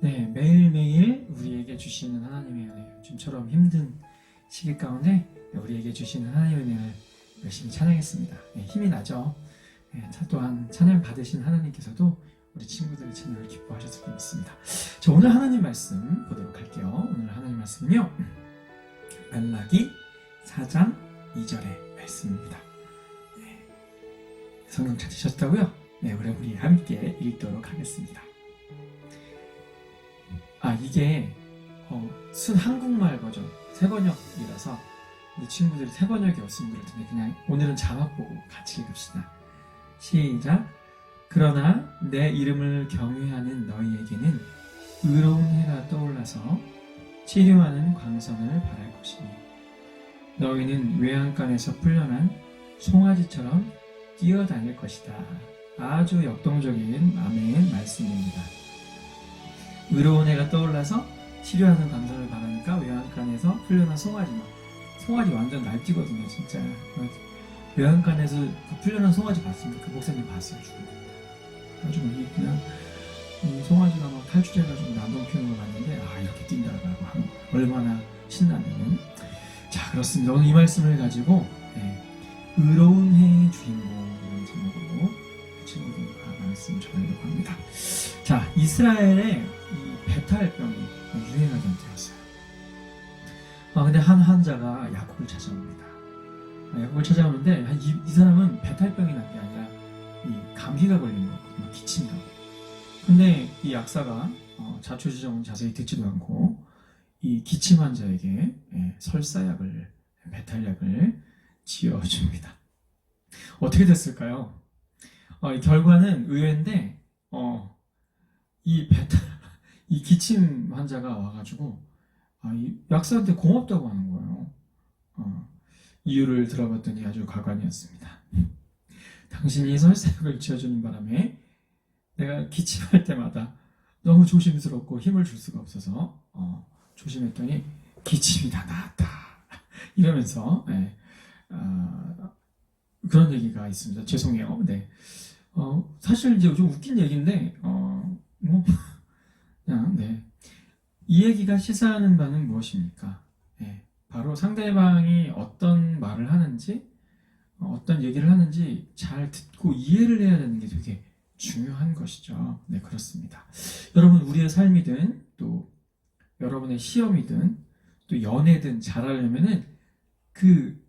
네, 매일매일 우리에게 주시는 하나님의 은혜, 지금처럼 힘든 시기 가운데 우리에게 주시는 하나님의 은혜를 열심히 찬양했습니다. 네, 힘이 나죠? 네, 또한 찬양 받으신 하나님께서도 우리 친구들의 찬양을 기뻐하셨을 것 믿습니다. 자, 오늘 하나님 말씀 보도록 할게요. 오늘 하나님 말씀은요, 말라기 4장 2절의 말씀입니다. 네, 성경 찾으셨다고요? 네, 우리 함께 읽도록 하겠습니다. 이게 순 한국말 버전 새번역이라서 우리 친구들이 새번역이 없으면 그럴 텐데 그냥 오늘은 자막 보고 같이 읽읍시다. 시작. 그러나 내 이름을 경외하는 너희에게는 의로운 해가 떠올라서 치료하는 광선을 바랄 것이니 너희는 외양간에서 풀려난 송아지처럼 뛰어다닐 것이다. 아주 역동적인 아멘 말씀입니다. 의로운 해가 떠올라서 치료하는 광선을 바라니까 외양간에서 풀려난 송아지 완전 날뛰거든요. 진짜 외양간에서 그 풀려난 송아지 봤습니다. 그 목사님 봤어요. 아주 그냥 송아지가 막 탈출해가지고 난동편으로 갔는데 이렇게 뛴다라고 하면 얼마나 신나면. 자, 그렇습니다. 오늘 이 말씀을 가지고 의로운 해의 주인공 이런 제목으로 친구들과 말씀을 전하려고 합니다. 자, 이스라엘의 이 배탈병이 유행하던 때였어요. 근데 한 환자가 야곱을 찾아옵니다. 야곱을 찾아오는데 이 사람은 배탈병이 난 게 아니라 이 감기가 걸린 거거든요. 기침이라고. 근데 이 약사가 자초지종은 자세히 듣지도 않고 이 기침 환자에게 설사약을, 배탈약을 지어줍니다. 어떻게 됐을까요? 이 결과는 의외인데 이 기침 환자가 와가지고 이 약사한테 고맙다고 하는 거예요. 이유를 들어봤더니 아주 가관이었습니다. 당신이 설사약을 지어주는 바람에 내가 기침할 때마다 너무 조심스럽고 힘을 줄 수가 없어서 조심했더니 기침이 다 나았다. 이러면서 그런 얘기가 있습니다. 죄송해요. 네. 사실 이제 좀 웃긴 얘기인데 그냥 이 얘기가 시사하는 바는 무엇입니까? 바로 상대방이 어떤 말을 하는지 어떤 얘기를 하는지 잘 듣고 이해를 해야 되는 게 되게 중요한 것이죠. 네, 그렇습니다. 여러분, 우리의 삶이든 또 여러분의 시험이든 또 연애든 잘하려면은 그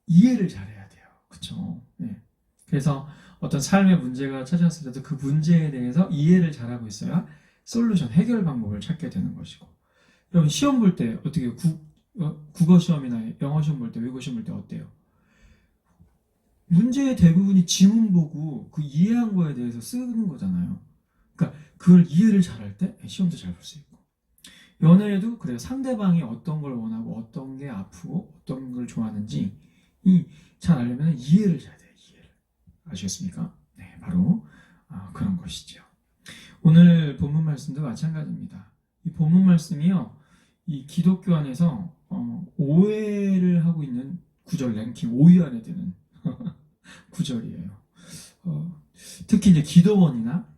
이해를 잘해야 돼요. 그렇죠? 네. 그래서 어떤 삶의 문제가 찾아왔을 때도 그 문제에 대해서 이해를 잘하고 있어야 솔루션, 해결 방법을 찾게 되는 것이고. 여러분, 시험 볼 때 어떻게 국어 시험이나 영어 시험 볼 때, 외국어 시험 볼 때 어때요? 문제의 대부분이 지문 보고 그 이해한 거에 대해서 쓰는 거잖아요. 그러니까 그걸 이해를 잘할 때 시험도 잘 볼 수 있고. 연애에도 그래요. 상대방이 어떤 걸 원하고 어떤 게 아프고 어떤 걸 좋아하는지 잘 알려면 이해를 잘해야 돼요. 이해를. 아시겠습니까? 네, 바로 그런 것이죠. 오늘 본문 말씀도 마찬가지입니다. 이 본문 말씀이요, 이 기독교 안에서 오해를 하고 있는 구절 랭킹 5위 안에 드는 구절이에요. 특히 이제 기도원이나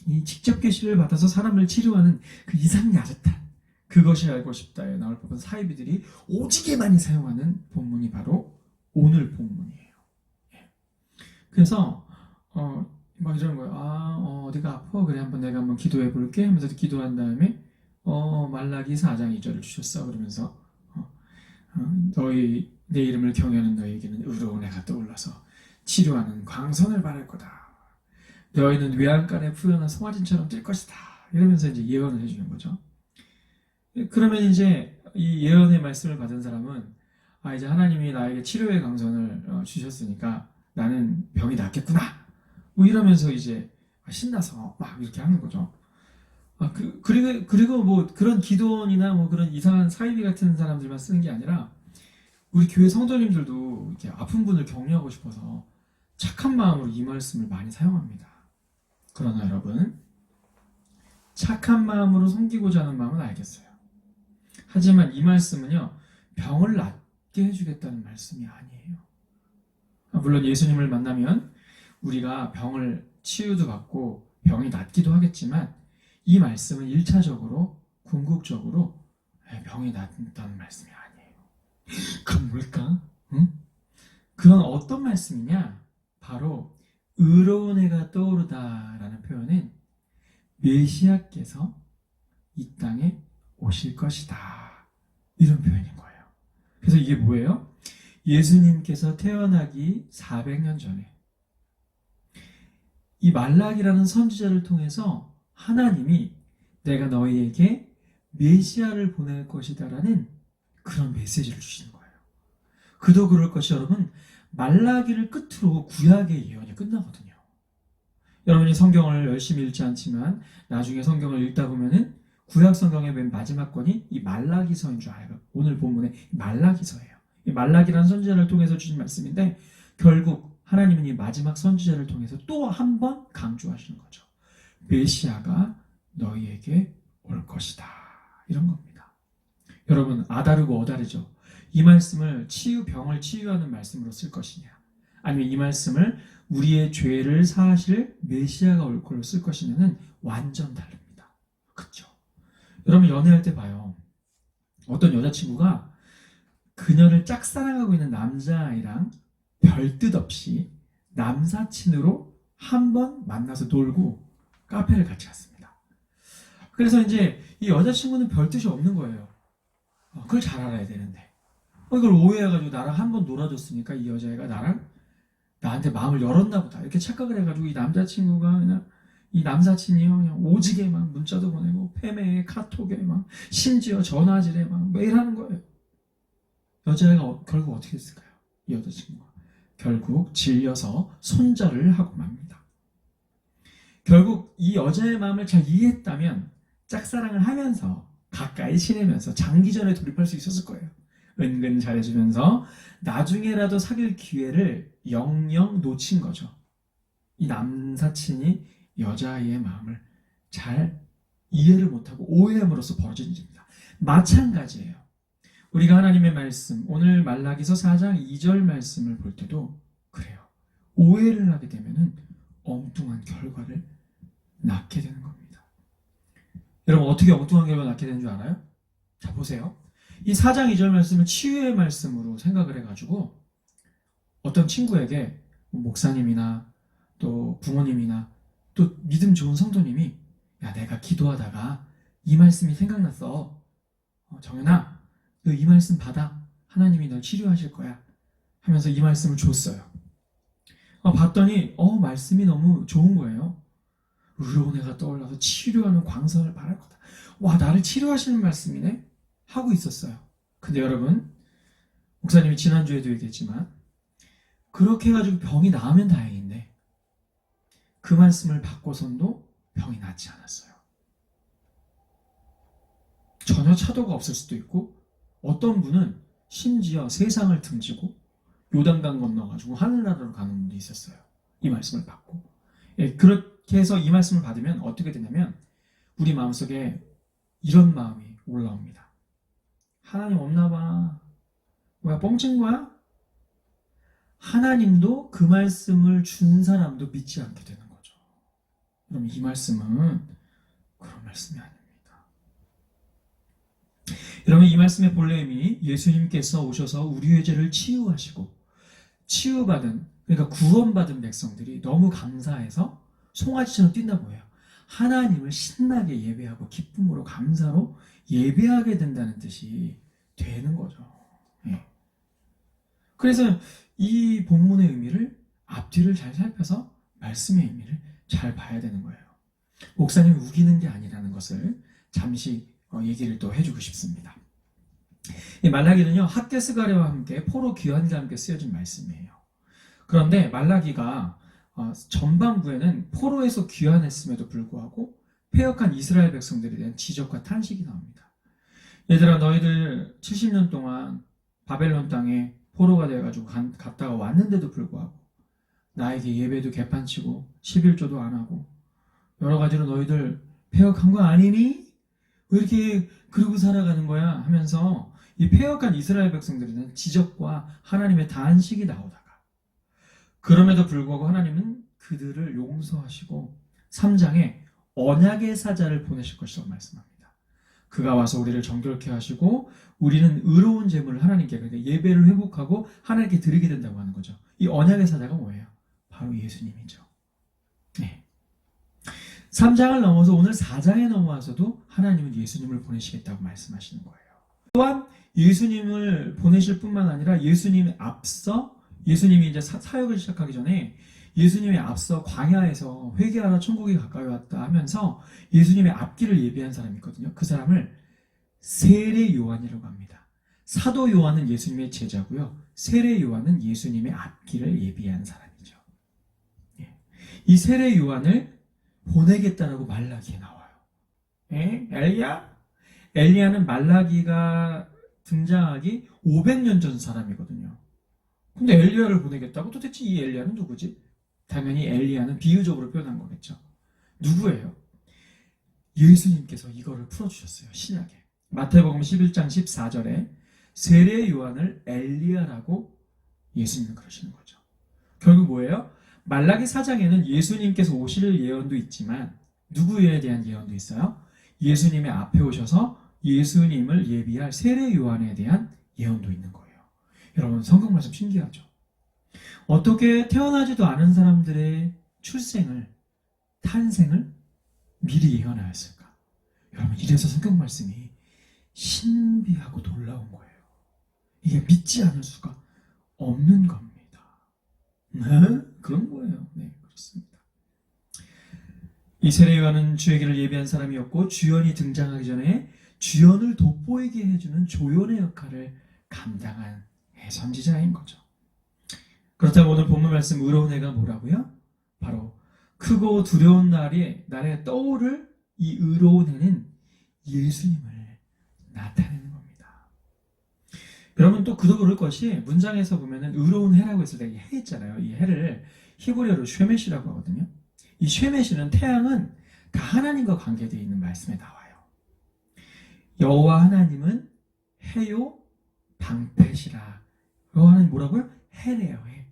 이 직접 계시를 받아서 사람을 치료하는 그 이상야릇한 그것이 알고 싶다에 나올 법한 사이비들이 오지게 많이 사용하는 본문이 바로 오늘 본문이에요. 그래서 막 이러는 거예요. 어디가 아파? 그래, 내가 한번 기도해 볼게 하면서 기도한 다음에 말라기 4장 2절을 주셨어. 그러면서 너희 내 이름을 경외하는 너희에게는 의로운 해가 떠올라서 치료하는 광선을 바랄 거다. 너희는 외양간에 풀려난 송아지처럼 뛸 것이다. 이러면서 이제 예언을 해주는 거죠. 그러면 이제 이 예언의 말씀을 받은 사람은 이제 하나님이 나에게 치료의 광선을 주셨으니까 나는 병이 낫겠구나. 뭐 이러면서 이제 신나서 막 이렇게 하는 거죠. 그리고 뭐 그런 기도원이나 뭐 그런 이상한 사이비 같은 사람들만 쓰는 게 아니라 우리 교회 성도님들도 이렇게 아픈 분을 격려하고 싶어서 착한 마음으로 이 말씀을 많이 사용합니다. 그러나 여러분, 착한 마음으로 섬기고자 하는 마음은 알겠어요. 하지만 이 말씀은요, 병을 낫게 해주겠다는 말씀이 아니에요. 물론 예수님을 만나면 우리가 병을 치유도 받고 병이 낫기도 하겠지만 이 말씀은 1차적으로 궁극적으로 병이 낫다는 말씀이 아니에요. 그럼 뭘까? 응? 그건 어떤 말씀이냐? 바로 의로운 해가 떠오르다라는 표현은 메시아께서 이 땅에 오실 것이다, 이런 표현인 거예요. 그래서 이게 뭐예요? 예수님께서 태어나기 400년 전에 이 말라기라는 선지자를 통해서 하나님이 내가 너희에게 메시아를 보낼 것이다라는 그런 메시지를 주시는 거예요. 그도 그럴 것이, 여러분, 말라기를 끝으로 구약의 예언이 끝나거든요. 여러분이 성경을 열심히 읽지 않지만 나중에 성경을 읽다 보면은 구약 성경의 맨 마지막 권이 이 말라기서인 줄 알아요. 오늘 본문에 말라기서예요. 이 말라기라는 선지자를 통해서 주신 말씀인데, 결국 하나님은 이 마지막 선지자를 통해서 또 한 번 강조하시는 거죠. 메시아가 너희에게 올 것이다, 이런 겁니다. 여러분, 아다르고 어다르죠. 이 말씀을 병을 치유하는 말씀으로 쓸 것이냐, 아니면 이 말씀을 우리의 죄를 사하실 메시아가 올 걸로 쓸 것이냐는 완전 다릅니다. 그렇죠? 여러분, 연애할 때 봐요. 어떤 여자친구가 그녀를 짝사랑하고 있는 남자아이랑 별 뜻 없이 남사친으로 한 번 만나서 놀고 카페를 같이 갔습니다. 그래서 이제 이 여자친구는 별 뜻이 없는 거예요. 그걸 잘 알아야 되는데 이걸 오해해가지고 나랑 한 번 놀아줬으니까 이 여자애가 나한테 마음을 열었나 보다, 이렇게 착각을 해가지고 이 남자친구가 그냥 이 남사친이요 그냥 오지게 막 문자도 보내고 페메에 카톡에 막 심지어 전화질에 막 매일 하는 거예요. 여자애가 결국 어떻게 됐을까요? 이 여자친구가 결국 질려서 손절을 하고 맙니다. 결국 이 여자의 마음을 잘 이해했다면 짝사랑을 하면서 가까이 지내면서 장기전에 돌입할 수 있었을 거예요. 은근 잘해주면서 나중에라도 사귈 기회를 영영 놓친 거죠. 이 남사친이 여자아이의 마음을 잘 이해를 못하고 오해함으로써 벌어진 일입니다. 마찬가지예요. 우리가 하나님의 말씀, 오늘 말라기서 4장 2절 말씀을 볼 때도 그래요. 오해를 하게 되면 엉뚱한 결과를 낳게 되는 겁니다. 여러분, 어떻게 엉뚱한 결과를 낳게 되는 줄 알아요? 자, 보세요. 이 4장 2절 말씀을 치유의 말씀으로 생각을 해가지고 어떤 친구에게 목사님이나 또 부모님이나 또 믿음 좋은 성도님이, 야, 내가 기도하다가 이 말씀이 생각났어. 정연아, 너 이 말씀 받아. 하나님이 널 치료하실 거야. 하면서 이 말씀을 줬어요. 봤더니 말씀이 너무 좋은 거예요. 의로운 해가 떠올라서 치료하는 광선을 발할 거다. 와, 나를 치료하시는 말씀이네? 하고 있었어요. 근데 여러분, 목사님이 지난주에도 얘기했지만 그렇게 해가지고 병이 나으면 다행인데 그 말씀을 받고선도 병이 낫지 않았어요. 전혀 차도가 없을 수도 있고, 어떤 분은 심지어 세상을 등지고 요단강 건너가지고 하늘나라로 가는 분도 있었어요. 이 말씀을 받고. 그렇게 해서 이 말씀을 받으면 어떻게 되냐면 우리 마음속에 이런 마음이 올라옵니다. 하나님 없나 봐. 뭐야, 뻥친 거야? 하나님도 그 말씀을 준 사람도 믿지 않게 되는 거죠. 그럼 이 말씀은 그런 말씀이 아닙니다. 여러분, 이 말씀의 본래 의미, 예수님께서 오셔서 우리의 죄를 치유하시고 치유받은, 그러니까 구원받은 백성들이 너무 감사해서 송아지처럼 뛴다고 해요. 하나님을 신나게 예배하고 기쁨으로 감사로 예배하게 된다는 뜻이 되는 거죠. 그래서 이 본문의 의미를 앞뒤를 잘 살펴서 말씀의 의미를 잘 봐야 되는 거예요. 목사님이 우기는 게 아니라는 것을 잠시 얘기를 또 해주고 싶습니다. 이 말라기는요, 핫게스가랴와 함께 포로 귀환과 함께 쓰여진 말씀이에요. 그런데 말라기가 전반부에는 포로에서 귀환했음에도 불구하고 패역한 이스라엘 백성들에 대한 지적과 탄식이 나옵니다. 얘들아, 너희들 70년 동안 바벨론 땅에 포로가 되어가지고 갔다가 왔는데도 불구하고 나에게 예배도 개판치고 11조도 안 하고 여러 가지로 너희들 패역한 거 아니니? 왜 이렇게 그러고 살아가는 거야? 하면서 이 패역한 이스라엘 백성들에 대한 지적과 하나님의 단식이 나오다가, 그럼에도 불구하고 하나님은 그들을 용서하시고 3장에 언약의 사자를 보내실 것이라고 말씀합니다. 그가 와서 우리를 정결케 하시고 우리는 의로운 제물을 하나님께, 그러니까 예배를 회복하고 하나님께 드리게 된다고 하는 거죠. 이 언약의 사자가 뭐예요? 바로 예수님이죠. 네. 3장을 넘어서 오늘 4장에 넘어와서도 하나님은 예수님을 보내시겠다고 말씀하시는 거예요. 또한 예수님을 보내실 뿐만 아니라 예수님에 앞서, 예수님이 이제 사역을 시작하기 전에 예수님의 앞서 광야에서 회개하라 천국이 가까이 왔다 하면서 예수님의 앞길을 예비한 사람이 있거든요. 그 사람을 세례 요한이라고 합니다. 사도 요한은 예수님의 제자고요. 세례 요한은 예수님의 앞길을 예비한 사람이죠. 이 세례 요한을 보내겠다라고 말라기에 나와요. 엘리야? 엘리야는 말라기가 등장하기 500년 전 사람이거든요. 근데 엘리야를 보내겠다고? 도대체 이 엘리야는 누구지? 당연히 엘리야는 비유적으로 표현한 거겠죠. 누구예요? 예수님께서 이거를 풀어주셨어요. 신약에. 마태복음 11장 14절에 세례 요한을 엘리야라고 예수님은 그러시는 거죠. 결국 뭐예요? 말라기 4장에는 예수님께서 오실 예언도 있지만 누구에 대한 예언도 있어요? 예수님의 앞에 오셔서 예수님을 예비할 세례 요한에 대한 예언도 있는 거예요. 여러분, 성경 말씀 신기하죠? 어떻게 태어나지도 않은 사람들의 출생을, 탄생을 미리 예언하였을까? 여러분, 이래서 성경 말씀이 신비하고 놀라운 거예요. 이게 믿지 않을 수가 없는 겁니다. 그런 거예요. 네, 그렇습니다. 이 세례 요한은 주의 길을 예비한 사람이었고 주연이 등장하기 전에 주연을 돋보이게 해주는 조연의 역할을 감당한 선지자인 거죠. 그렇다면 오늘 본문 말씀 의로운 해가 뭐라고요? 바로 크고 두려운 날에 떠오를 이 의로운 해는 예수님을 나타내는 겁니다. 여러분, 또 그도 그럴 것이 문장에서 보면은 의로운 해라고 했을 때 해 있잖아요. 이 해를 히브리어로 쉐메시라고 하거든요. 이 쉐메시는 태양은 다 하나님과 관계되어 있는 말씀에 나와요. 여호와 하나님은 해요 방패시라. 여호와 하나님 뭐라고요? 해래요. 해.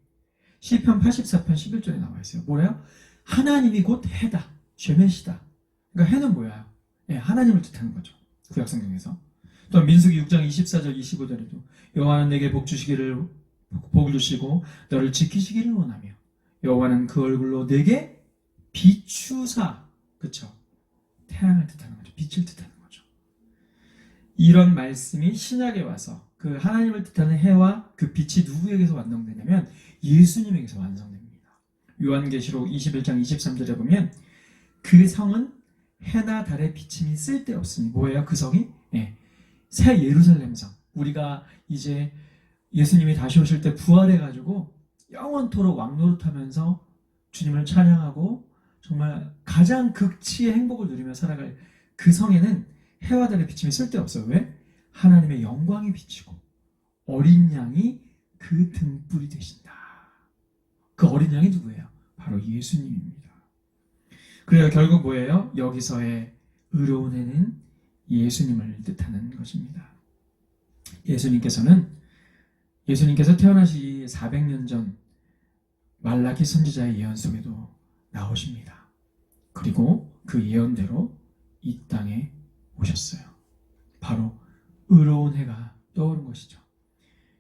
시편 84편 11절에 나와 있어요. 뭐래요? 하나님이 곧 해다. 쉐메시다. 그러니까 해는 뭐야? 네, 하나님을 뜻하는 거죠. 구약성경에서. 또 민수기 6장 24절 25절에도 여호와는 내게 복을 주시고 너를 지키시기를 원하며 여호와는 그 얼굴로 내게 비추사. 그쵸? 태양을 뜻하는 거죠. 빛을 뜻하는 거죠. 이런 말씀이 신약에 와서 그 하나님을 뜻하는 해와 그 빛이 누구에게서 완성되냐면 예수님에게서 완성됩니다. 요한계시록 21장 23절에 보면 그 성은 해나 달의 비침이 쓸데없으니 뭐예요? 그 성이? 네. 새 예루살렘 성. 우리가 이제 예수님이 다시 오실 때 부활해가지고 영원토록 왕노릇하면서 주님을 찬양하고 정말 가장 극치의 행복을 누리며 살아갈 그 성에는 해와 달의 비침이 쓸데없어요. 왜? 하나님의 영광이 비치고 어린 양이 그 등불이 되신다. 그 어린 양이 누구예요? 바로 예수님입니다. 그래요. 결국 뭐예요? 여기서의 의로운 해는 예수님을 뜻하는 것입니다. 예수님께서 태어나시기 400년 전 말라기 선지자의 예언 속에도 나오십니다. 그리고 그 예언대로 이 땅에 오셨어요. 바로 의로운 해가 떠오른 것이죠.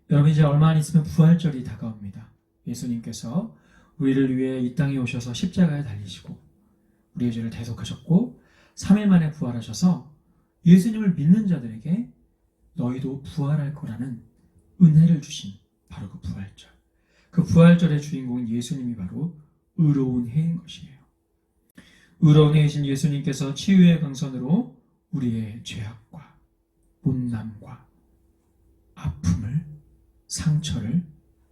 여러분, 이제 얼마 안 있으면 부활절이 다가옵니다. 예수님께서 우리를 위해 이 땅에 오셔서 십자가에 달리시고 우리의 죄를 대속하셨고 3일 만에 부활하셔서 예수님을 믿는 자들에게 너희도 부활할 거라는 은혜를 주신 바로 그 부활절. 그 부활절의 주인공은 예수님이 바로 의로운 해인 것이에요. 의로운 해이신 예수님께서 치유의 강선으로 우리의 죄악과 못남과 아픔을, 상처를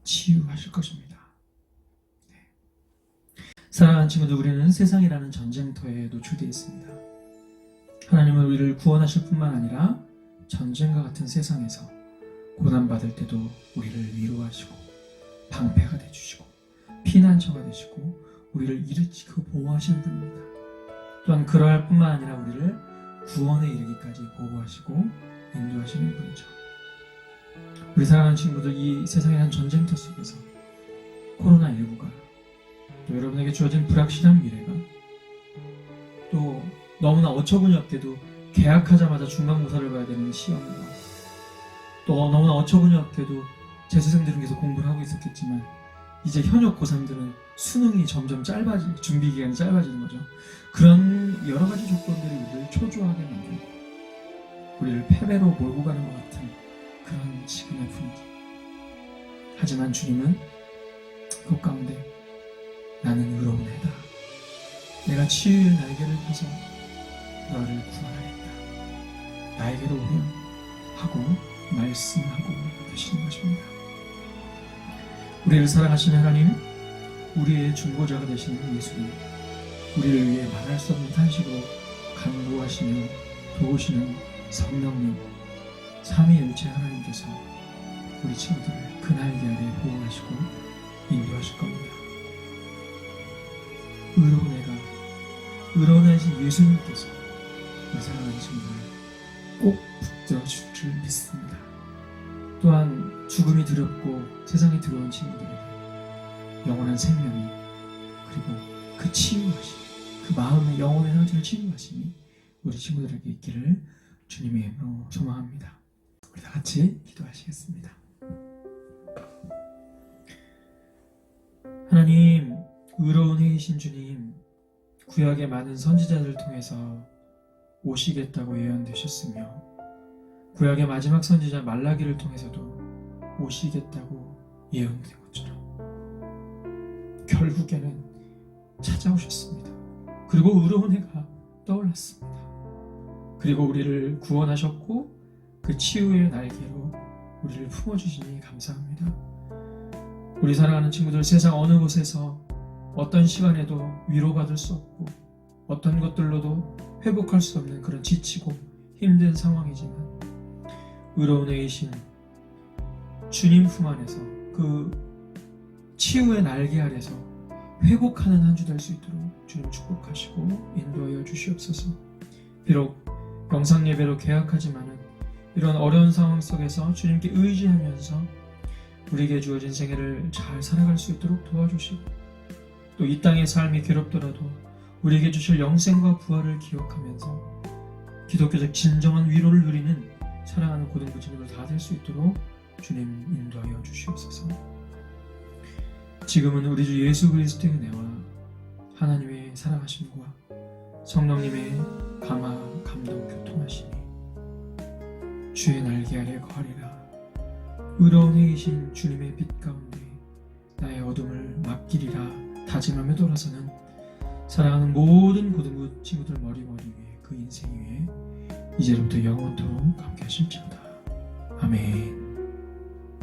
치유하실 것입니다. 네. 사랑하는 친구들, 우리는 세상이라는 전쟁터에 노출되어 있습니다. 하나님은 우리를 구원하실 뿐만 아니라 전쟁과 같은 세상에서 고난받을 때도 우리를 위로하시고 방패가 되주시고 피난처가 되시고 우리를 일으키고 보호하시는 분입니다. 또한 그러할 뿐만 아니라 우리를 구원에 이르기까지 보호하시고 인도하시는 분이죠. 우리 사랑하는 친구들, 이 세상이라는 전쟁터 속에서 코로나19가 또 여러분에게 주어진 불확실한 미래가 또 너무나 어처구니없게도 개학하자마자 중간고사를 봐야 되는 시험과 또 너무나 어처구니없게도 재수생들은 계속 공부를 하고 있었겠지만 이제 현역 고3들은 수능이 점점 준비 기간이 짧아지는 거죠. 그런 여러 가지 조건들이 우리를 초조하게 만들고 우리를 패배로 몰고 가는 것 같은 그런 지금의 분위기. 하지만 주님은 그 가운데 나는 의로운 애다. 내가 치유의 날개를 펴서 너를 구원하겠다. 나에게로 오렴 하고 말씀하고 계시는 것입니다. 우리를 사랑하시는 하나님, 우리의 중보자가 되시는 예수님, 우리를 위해 말할 수 없는 탄식으로 간구하시며 도우시는 성령님, 삼위일체 하나님께서 우리 친구들을 그 날개 아래 보호하시고 인도하실 겁니다. 의로운 애가, 의로운 애신 예수님께서 우리 사랑하는 친구들을 꼭 붙들어 줄 줄 믿습니다. 또한 죽음이 두렵고 세상에 들어온 친구들에게 영원한 생명이, 그리고 그 치유하심, 그 마음의 영혼의 상처를 치유하심이 우리 친구들에게 있기를 주님의 이름으로 소망합니다. 우리 다 같이 기도하시겠습니다. 하나님, 의로운 이신 주님, 구약의 많은 선지자들을 통해서 오시겠다고 예언되셨으며 구약의 마지막 선지자 말라기를 통해서도 오시겠다고 예언된 것처럼 결국에는 찾아오셨습니다. 그리고 의로운 해가 떠올랐습니다. 그리고 우리를 구원하셨고 그 치유의 날개로 우리를 품어주시니 감사합니다. 우리 사랑하는 친구들, 세상 어느 곳에서 어떤 시간에도 위로받을 수 없고 어떤 것들로도 회복할 수 없는 그런 지치고 힘든 상황이지만 의로운 애이신 주님 품 안에서 그 치유의 날개 아래서 회복하는 한 주 될 수 있도록 주님 축복하시고 인도하여 주시옵소서. 비록 영상 예배로 개학하지만은 이런 어려운 상황 속에서 주님께 의지하면서 우리에게 주어진 생애를 잘 살아갈 수 있도록 도와주시고 또 이 땅의 삶이 괴롭더라도 우리에게 주실 영생과 부활을 기억하면서 기독교적 진정한 위로를 누리는 사랑하는 고등부 친구들 다 될 수 있도록 주님 인도하여 주시옵소서. 지금은 우리 주 예수 그리스도의 은혜와 하나님의 사랑하심과 성령님의 감화, 감동, 교통하심이 주의 날개 아래 거하리라. 의로운 해이신 주님의 빛 가운데 나의 어둠을 맡기리라 다짐하며 돌아서는 사랑하는 모든 고등부 친구들 머리 위에 그 인생 위에 이제부터 영원토록 함께 하실지어다. 아멘.